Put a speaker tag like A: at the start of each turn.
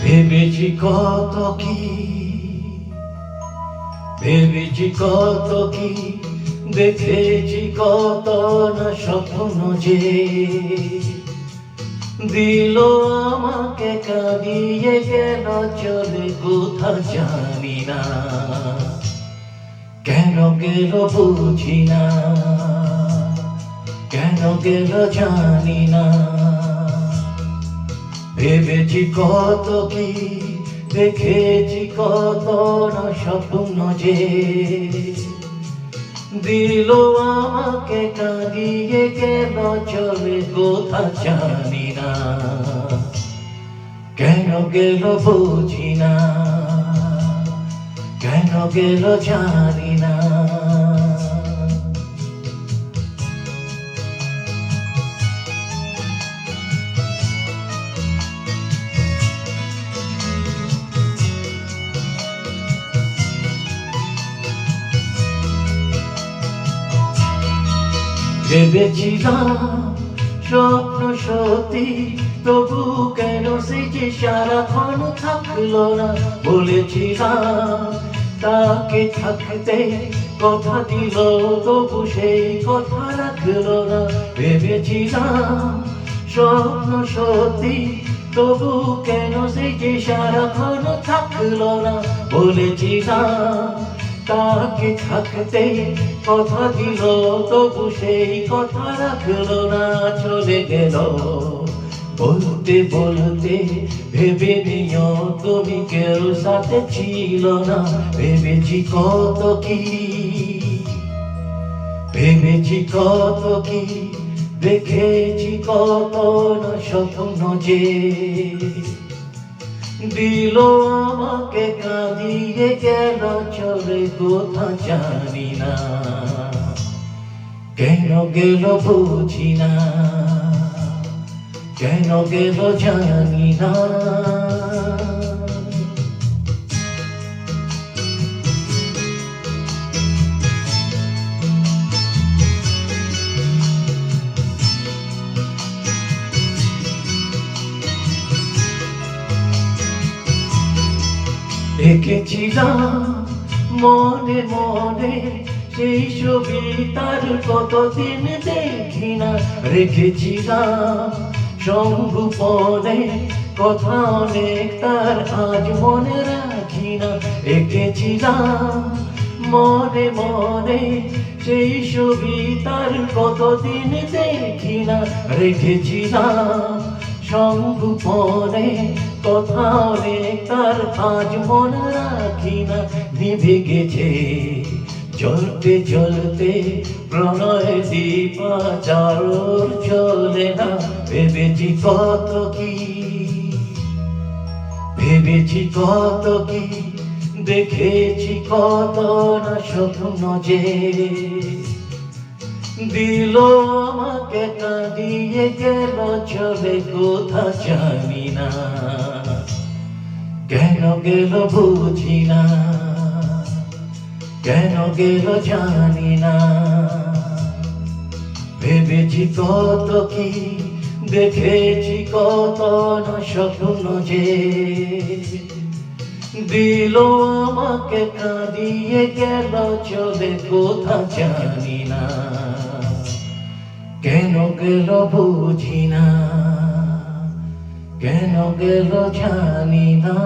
A: ভেবেছি কত কি, ভেবেছি কত কি, দেখেছি কত না স্বপ্ন যে দিল আমাকে কাঁদিয়ে গেল চলে কোথা জানি না, কেন গেল বুঝি না, কেন গেল জানি না। ভেবেছি কত কি, দেখেছি কত না স্বপ্ন যে দিল আমাকে কাঁদিয়ে গেল চলে কোথা জানি না, কেন গেল বুঝি না, কেন গেল জানি না। ভেবেছিলাম স্বপ্ন সত্যি, তবু কেন সে যে সারাক্ষণ থাকলো না। বলেছিলাম তাকে থাকতে, কথা দিল তবু সেই কথা রাখলো না। ভেবেছিলাম স্বপ্ন সত্যি, তবু কেন সে যে সারাক্ষণ থাকলো না। বলেছিলাম তাকে থাকতে, কথা দিল তবু সেই কথা রাখলো না। চলে গেল বলতে বলতে, ভেবে নিও তুমি কেউ সাথে ছিল না। ভেবেছি কত কি, ভেবেছি কত কি, দেখেছি কত না স্বপ্ন যে দিল আমাকে কাঁদিয়ে গেল চলে কোথা জানি না, কেন গেল বুঝি না, কেন গেল জানি না। এঁকেছিলাম মনে মনে সেই ছবি, তার কতদিন দেখি না। রেখেছিলাম সংগোপনে কথা অনেক, তার আজ মনে রাখি না। এঁকেছিলাম মনে মনে সেই ছবি, তার কতদিন দেখি না। রেখেছিলাম সংগোপনে কথা অনেক, তার আজ মনে রাখি না। নিভে গেছে জ্বলতে জ্বলতে প্রণয় দীপা চারোর চলে না। ভেবেছি কত কি, ভেবেছি কত কি, দেখেছি কত না স্বপ্ন যে দিল আমাকে কাঁদিয়ে গেল চলে কোথা জানি না, কেন গেল বুঝি না, কেন গেল জানি না। ভেবেছি কত কি, দেখেছি কত না স্বপ্ন যে দিল আমাকে কাঁদিয়ে গেল চলে কোথা জানি না, কেন গেল বুঝি না, কেন গেল জানি না।